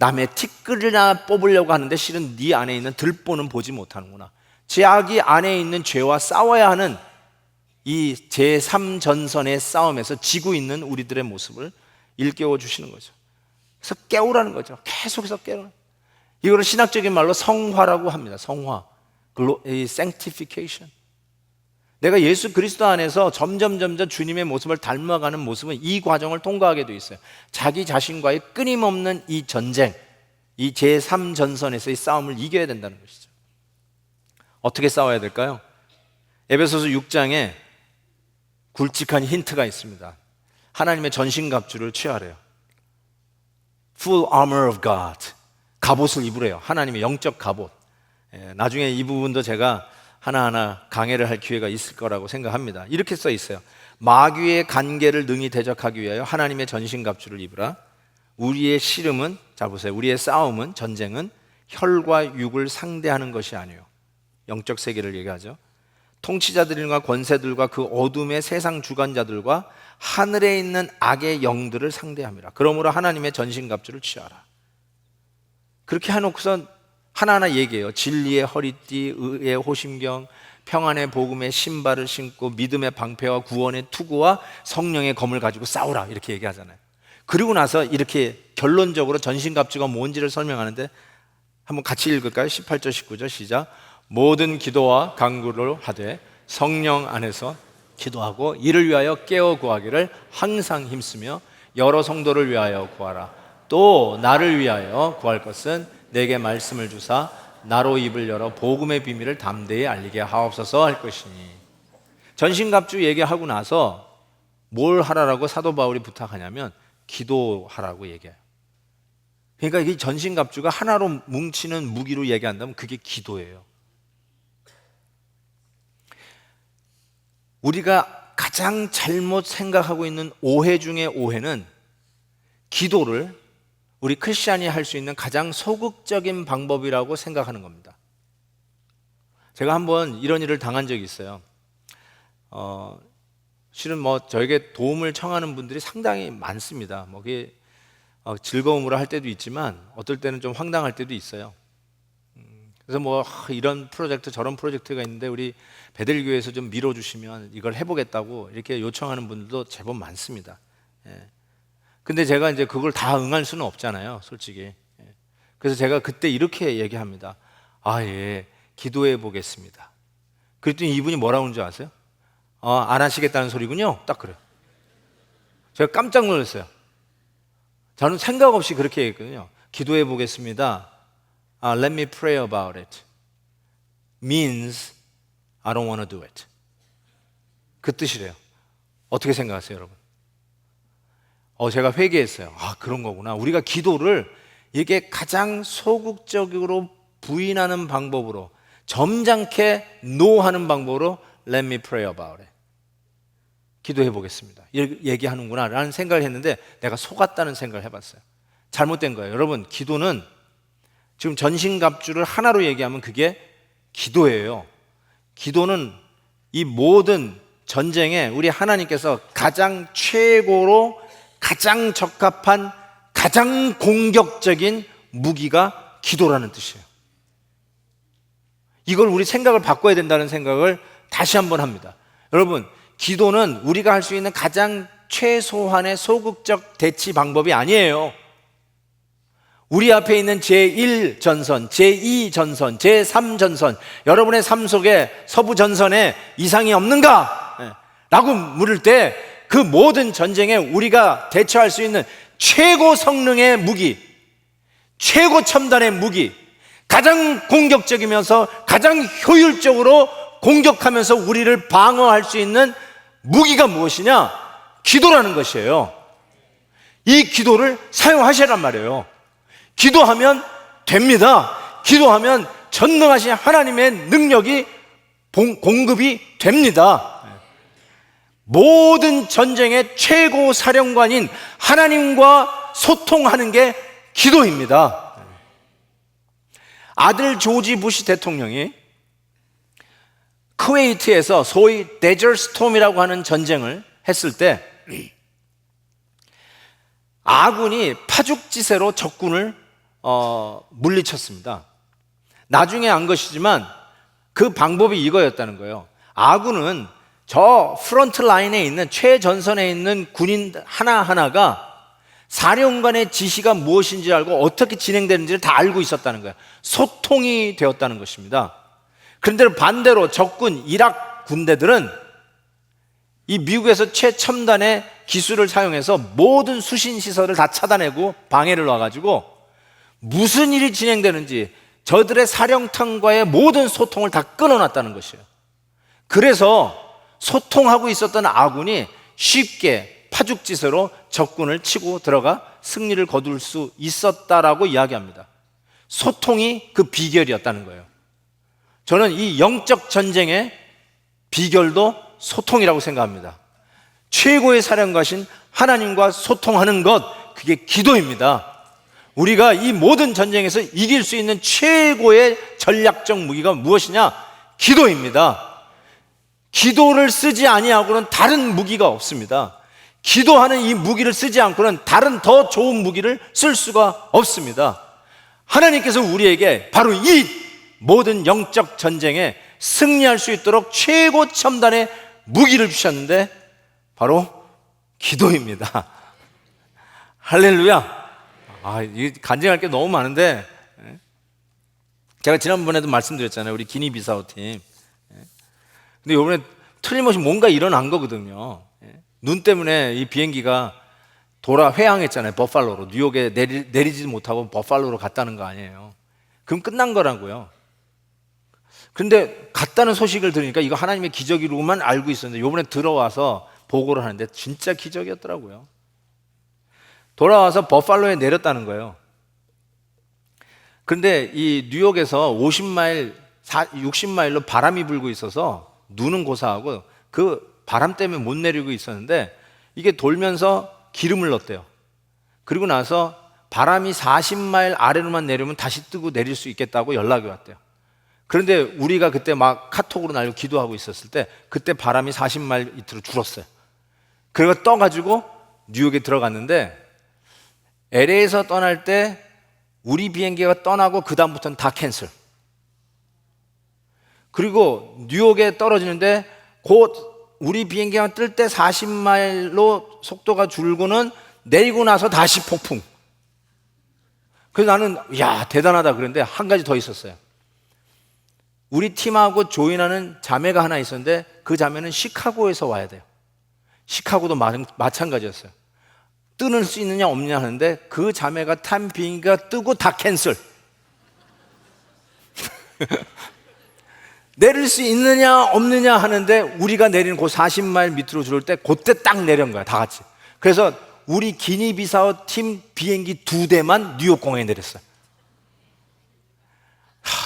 남의 티끌이나 뽑으려고 하는데 실은 네 안에 있는 들보는 보지 못하는구나. 자기 안에 있는 죄와 싸워야 하는 이 제3전선의 싸움에서 지고 있는 우리들의 모습을 일깨워 주시는 거죠. 그래서 깨우라는 거죠. 계속해서 깨우라는. 이거를 신학적인 말로 성화라고 합니다. 성화, 이 sanctification. 내가 예수 그리스도 안에서 점점 주님의 모습을 닮아가는 모습은 이 과정을 통과하게 돼 있어요. 자기 자신과의 끊임없는 이 전쟁, 이 제3전선에서의 싸움을 이겨야 된다는 것이죠. 어떻게 싸워야 될까요? 에베소서 6장에 굵직한 힌트가 있습니다. 하나님의 전신갑주를 취하래요. Full armor of God. 갑옷을 입으래요. 하나님의 영적 갑옷. 나중에 이 부분도 제가 하나하나 강해를 할 기회가 있을 거라고 생각합니다. 이렇게 써 있어요. 마귀의 간계를 능히 대적하기 위하여 하나님의 전신갑주를 입으라. 우리의 씨름은, 자 보세요, 우리의 싸움은, 전쟁은 혈과 육을 상대하는 것이 아니에요. 영적 세계를 얘기하죠. 통치자들과 권세들과 그 어둠의 세상 주관자들과 하늘에 있는 악의 영들을 상대함이라. 그러므로 하나님의 전신갑주를 취하라. 그렇게 해놓고서 하나하나 얘기해요. 진리의 허리띠, 의의 호심경, 평안의 복음의 신발을 신고 믿음의 방패와 구원의 투구와 성령의 검을 가지고 싸우라, 이렇게 얘기하잖아요. 그리고 나서 이렇게 결론적으로 전신갑주가 뭔지를 설명하는데 한번 같이 읽을까요? 18절 19절 시작. 모든 기도와 간구를 하되 성령 안에서 기도하고 이를 위하여 깨어 구하기를 항상 힘쓰며 여러 성도를 위하여 구하라. 또 나를 위하여 구할 것은 내게 말씀을 주사 나로 입을 열어 복음의 비밀을 담대히 알리게 하옵소서 할 것이니. 전신갑주 얘기하고 나서 뭘 하라라고 사도 바울이 부탁하냐면 기도하라고 얘기해요. 그러니까 이 전신갑주가 하나로 뭉치는 무기로 얘기한다면 그게 기도예요. 우리가 가장 잘못 생각하고 있는 오해 중에 오해는 기도를 우리 크리스찬이 할 수 있는 가장 소극적인 방법이라고 생각하는 겁니다. 제가 한번 이런 일을 당한 적이 있어요. 실은 저에게 도움을 청하는 분들이 상당히 많습니다. 그게 즐거움으로 할 때도 있지만 어떨 때는 좀 황당할 때도 있어요. 그래서 이런 프로젝트 저런 프로젝트가 있는데 우리 베들교회에서 좀 밀어주시면 이걸 해보겠다고 이렇게 요청하는 분들도 제법 많습니다. 근데 제가 이제 그걸 다 응할 수는 없잖아요, 솔직히. 그래서 제가 그때 이렇게 얘기합니다. 예, 기도해 보겠습니다. 그랬더니 이분이 뭐라고 하는 줄 아세요? 안 하시겠다는 소리군요. 딱 그래요. 제가 깜짝 놀랐어요. 저는 생각 없이 그렇게 얘기했거든요. 기도해 보겠습니다. Let me pray about it. Means I don't want to do it. 그 뜻이래요. 어떻게 생각하세요, 여러분? 제가 회개했어요. 그런 거구나. 우리가 기도를 이게 가장 소극적으로 부인하는 방법으로, 점잖게 노하는 방법으로 Let me pray about it. 기도해 보겠습니다. 이렇게 얘기하는구나 라는 생각을 했는데 내가 속았다는 생각을 해봤어요. 잘못된 거예요. 여러분, 기도는 지금 전신갑주를 하나로 얘기하면 그게 기도예요. 기도는 이 모든 전쟁에 우리 하나님께서 가장 최고로 가장 적합한 가장 공격적인 무기가 기도라는 뜻이에요. 이걸 우리 생각을 바꿔야 된다는 생각을 다시 한번 합니다. 여러분, 기도는 우리가 할 수 있는 가장 최소한의 소극적 대치 방법이 아니에요. 우리 앞에 있는 제1전선, 제2전선, 제3전선, 여러분의 삶 속에 서부전선에 이상이 없는가? 라고 물을 때 그 모든 전쟁에 우리가 대처할 수 있는 최고 성능의 무기, 최고 첨단의 무기, 가장 공격적이면서 가장 효율적으로 공격하면서 우리를 방어할 수 있는 무기가 무엇이냐? 기도라는 것이에요. 이 기도를 사용하시란 말이에요. 기도하면 됩니다. 기도하면 전능하신 하나님의 능력이 공급이 됩니다. 모든 전쟁의 최고 사령관인 하나님과 소통하는 게 기도입니다. 아들 조지 부시 대통령이 쿠웨이트에서 소위 데저스톰이라고 하는 전쟁을 했을 때 아군이 파죽지세로 적군을 물리쳤습니다. 나중에 안 것이지만 그 방법이 이거였다는 거예요. 아군은 저 프론트 라인에 있는 최전선에 있는 군인 하나하나가 사령관의 지시가 무엇인지 알고 어떻게 진행되는지를 다 알고 있었다는 거예요. 소통이 되었다는 것입니다. 그런데 반대로 적군 이라크 군대들은 이 미국에서 최첨단의 기술을 사용해서 모든 수신 시설을 다 차단하고 방해를 놔가지고 무슨 일이 진행되는지 저들의 사령탑과의 모든 소통을 다 끊어놨다는 것이에요. 그래서 소통하고 있었던 아군이 쉽게 파죽지세로 적군을 치고 들어가 승리를 거둘 수 있었다라고 이야기합니다. 소통이 그 비결이었다는 거예요. 저는 이 영적 전쟁의 비결도 소통이라고 생각합니다. 최고의 사령가신 하나님과 소통하는 것, 그게 기도입니다. 우리가 이 모든 전쟁에서 이길 수 있는 최고의 전략적 무기가 무엇이냐? 기도입니다. 기도를 쓰지 아니하고는 다른 무기가 없습니다. 기도하는 이 무기를 쓰지 않고는 다른 더 좋은 무기를 쓸 수가 없습니다. 하나님께서 우리에게 바로 이 모든 영적 전쟁에 승리할 수 있도록 최고 첨단의 무기를 주셨는데 바로 기도입니다. 할렐루야. 이 간증할 게 너무 많은데, 제가 지난번에도 말씀드렸잖아요. 우리 기니비사우 팀. 근데 이번에 틀림없이 뭔가 일어난 거거든요. 눈 때문에 이 비행기가 회항했잖아요. 버팔로로. 뉴욕에 내리지도 못하고 버팔로로 갔다는 거 아니에요. 그럼 끝난 거라고요. 근데 갔다는 소식을 들으니까 이거 하나님의 기적이로만 알고 있었는데 이번에 들어와서 보고를 하는데 진짜 기적이었더라고요. 돌아와서 버팔로에 내렸다는 거예요. 그런데 이 뉴욕에서 50마일, 60마일로 바람이 불고 있어서 눈은 고사하고 그 바람 때문에 못 내리고 있었는데 이게 돌면서 기름을 넣었대요. 그리고 나서 바람이 40마일 아래로만 내려면 다시 뜨고 내릴 수 있겠다고 연락이 왔대요. 그런데 우리가 그때 막 카톡으로 날리고 기도하고 있었을 때 그때 바람이 40마일 밑으로 줄었어요. 그래서 떠가지고 뉴욕에 들어갔는데 LA에서 떠날 때 우리 비행기가 떠나고 그 다음부터는 다 캔슬. 그리고 뉴욕에 떨어지는데 곧 우리 비행기가 뜰 때 40마일로 속도가 줄고는 내리고 나서 다시 폭풍. 그래서 나는 대단하다 그랬는데 한 가지 더 있었어요. 우리 팀하고 조인하는 자매가 하나 있었는데 그 자매는 시카고에서 와야 돼요. 시카고도 마찬가지였어요. 뜨는 수 있느냐 없느냐 하는데 그 자매가 탄 비행기가 뜨고 다 캔슬. 내릴 수 있느냐 없느냐 하는데 우리가 내리는 그 40마일 밑으로 줄을 때 그때 딱 내린 거야, 다 같이. 그래서 우리 기니비사우 팀 비행기 2대만 뉴욕 공항에 내렸어요.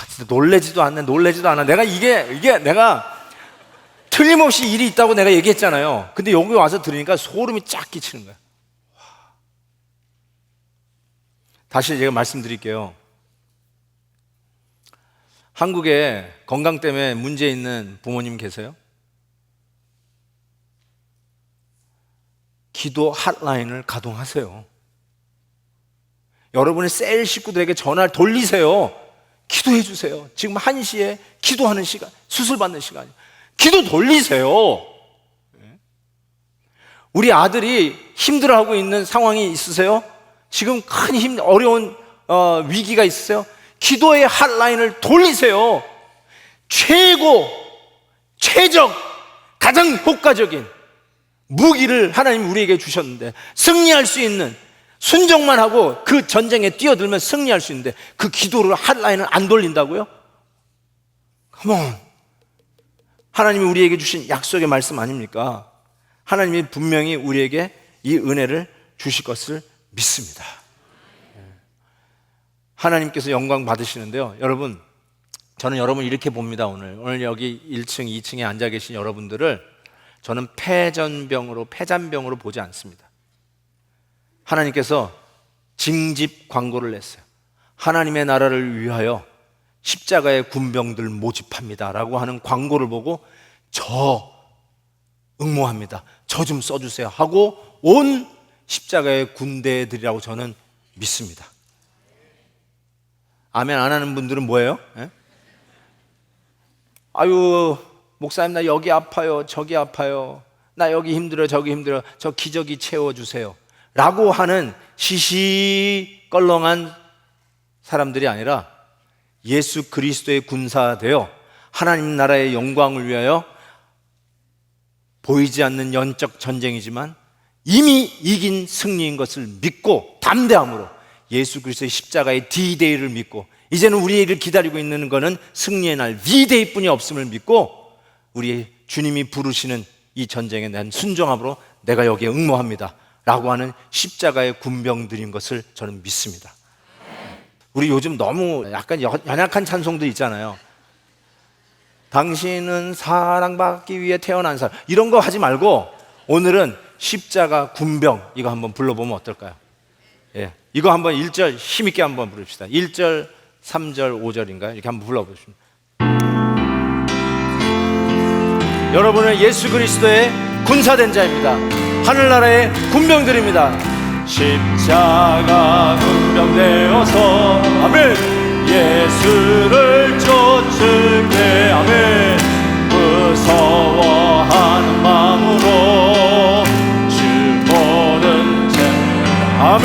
진짜 놀래지도 않아. 내가 이게 내가 틀림없이 일이 있다고 내가 얘기했잖아요. 근데 여기 와서 들으니까 소름이 쫙 끼치는 거야. 다시 제가 말씀드릴게요. 한국에 건강 때문에 문제 있는 부모님 계세요? 기도 핫라인을 가동하세요. 여러분의 셀 식구들에게 전화를 돌리세요. 기도해 주세요. 지금 1시에 기도하는 시간, 수술 받는 시간이에요. 기도 돌리세요. 우리 아들이 힘들어하고 있는 상황이 있으세요? 지금 큰 어려운 위기가 있으세요? 기도의 핫라인을 돌리세요. 최적, 가장 효과적인 무기를 하나님 우리에게 주셨는데 승리할 수 있는, 순종만 하고 그 전쟁에 뛰어들면 승리할 수 있는데 그 기도를 핫라인을 안 돌린다고요? 컴온. 하나님이 우리에게 주신 약속의 말씀 아닙니까? 하나님이 분명히 우리에게 이 은혜를 주실 것을 믿습니다. 하나님께서 영광 받으시는데요. 여러분, 저는 여러분 이렇게 봅니다. 오늘 여기 1층, 2층에 앉아 계신 여러분들을 저는 패잔병으로 보지 않습니다. 하나님께서 징집 광고를 냈어요. 하나님의 나라를 위하여 십자가의 군병들 모집합니다 라고 하는 광고를 보고 저 응모합니다, 저 좀 써주세요 하고 온 십자가의 군대들이라고 저는 믿습니다. 아멘 안 하는 분들은 뭐예요? 예? 아유 목사님 나 여기 아파요 저기 아파요 나 여기 힘들어 저기 힘들어 저 기저귀 채워주세요 라고 하는 시시껄렁한 사람들이 아니라 예수 그리스도의 군사되어 하나님 나라의 영광을 위하여 보이지 않는 영적 전쟁이지만 이미 이긴 승리인 것을 믿고 담대함으로 예수 그리스도의 십자가의 D-Day를 믿고 이제는 우리를 기다리고 있는 것은 승리의 날 V-Day 뿐이 없음을 믿고 우리 주님이 부르시는 이 전쟁에 대한 순종함으로 내가 여기에 응모합니다 라고 하는 십자가의 군병들인 것을 저는 믿습니다. 우리 요즘 너무 약간 연약한 찬송들 있잖아요. 당신은 사랑받기 위해 태어난 사람 이런 거 하지 말고 오늘은 십자가 군병 이거 한번 불러보면 어떨까요? 예, 이거 한번 1절 힘있게 한번 부릅시다. 1절, 3절, 5절인가요? 이렇게 한번 불러보십시오. 여러분은 예수 그리스도의 군사된 자입니다. 하늘나라의 군병들입니다. 십자가 군병되어서 아멘 예수를 쫓을게 아멘 무서워하는 마음으로 주 보는 자 아멘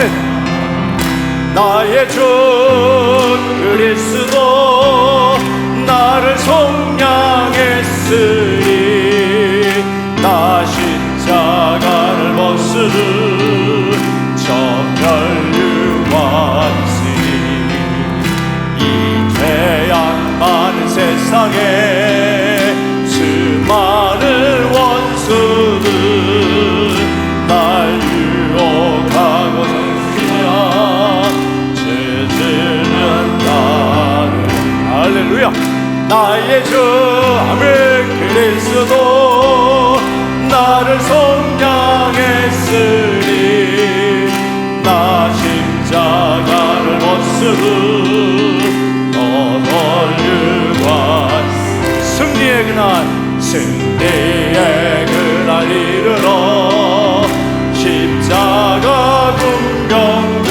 나의 주 그리스도 나를 속량했으리 나 십자가를 벗으르 정멸유관시리 이 죄악 많은 세상에 수많은 원수들 날 유혹하고 성취냐 죄질은 나를 할렐루야 나의 주 아멘 그리스도 나를 속량했으리 나 십자가를 벗으르 너널유관 승리의 그날 승리의 그날 이르러 십자가 군병들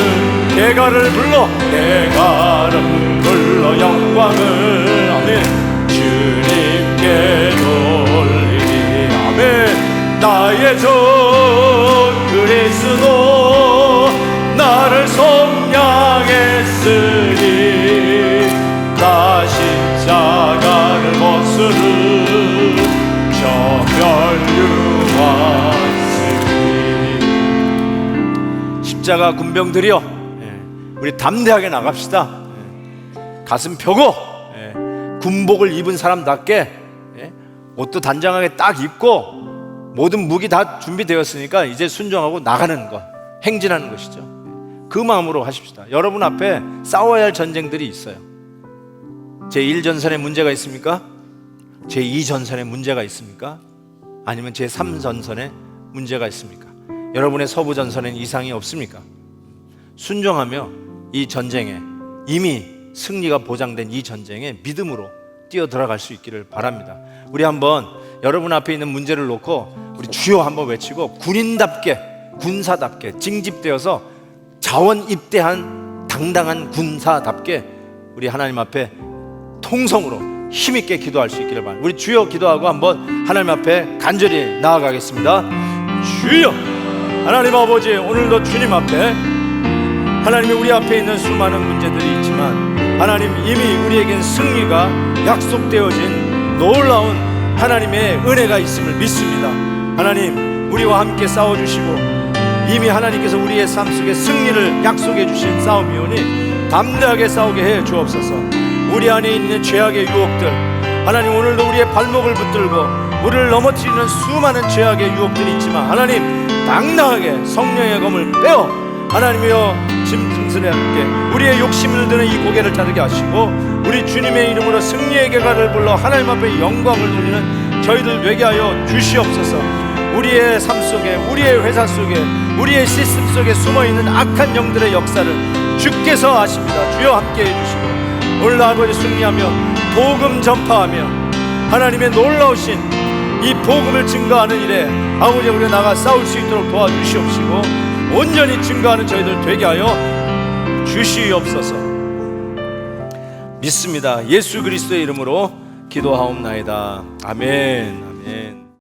대가를 불러 대가를 불러 영광을 아멘 주님께 돌리리 아멘 나의 주 그리스도 나를 속량했으리 나 십자가를 벗으르 정멸유관시리 십자가 군병들이여 우리 담대하게 나갑시다. 가슴 펴고 군복을 입은 사람답게 옷도 단정하게 딱 입고 모든 무기 다 준비되었으니까 이제 순종하고 나가는 것 행진하는 것이죠. 그 마음으로 하십시다. 여러분 앞에 싸워야 할 전쟁들이 있어요. 제1전선에 문제가 있습니까? 제2전선에 문제가 있습니까? 아니면 제3전선에 문제가 있습니까? 여러분의 서부전선에는 이상이 없습니까? 순종하며 이 전쟁에 이미 승리가 보장된 이 전쟁에 믿음으로 뛰어 들어갈 수 있기를 바랍니다. 우리 한번 여러분 앞에 있는 문제를 놓고 우리 주여 한번 외치고 군인답게 군사답게 징집되어서 자원 입대한 당당한 군사답게 우리 하나님 앞에 통성으로 힘있게 기도할 수 있기를 바랍니다. 우리 주여 기도하고 한번 하나님 앞에 간절히 나아가겠습니다. 주여 하나님 아버지 오늘도 주님 앞에 하나님이 우리 앞에 있는 수많은 문제들이 있지만 하나님 이미 우리에겐 승리가 약속되어진 놀라운 하나님의 은혜가 있음을 믿습니다. 하나님 우리와 함께 싸워주시고 이미 하나님께서 우리의 삶 속에 승리를 약속해 주신 싸움이오니 담대하게 싸우게 해 주옵소서. 우리 안에 있는 죄악의 유혹들 하나님 오늘도 우리의 발목을 붙들고 우리를 넘어뜨리는 수많은 죄악의 유혹들이 있지만 하나님 당당하게 성령의 검을 빼어 하나님이여 짐승스레 함께 우리의 욕심을 드는 이 고개를 자르게 하시고 우리 주님의 이름으로 승리의 계가를 불러 하나님 앞에 영광을 돌리는 저희들 되게 하여 주시옵소서. 우리의 삶 속에 우리의 회사 속에 우리의 시스템 속에 숨어있는 악한 영들의 역사를 주께서 아십니다. 주여 함께 해주시고 오늘 아버지 승리하며 복음 전파하며 하나님의 놀라우신 이 복음을 증거하는 일에 아버지 우리가 나가 싸울 수 있도록 도와주시옵시고 온전히 증거하는 저희들 되게 하여 주시옵소서. 믿습니다. 예수 그리스도의 이름으로 기도하옵나이다. 아멘. 아멘.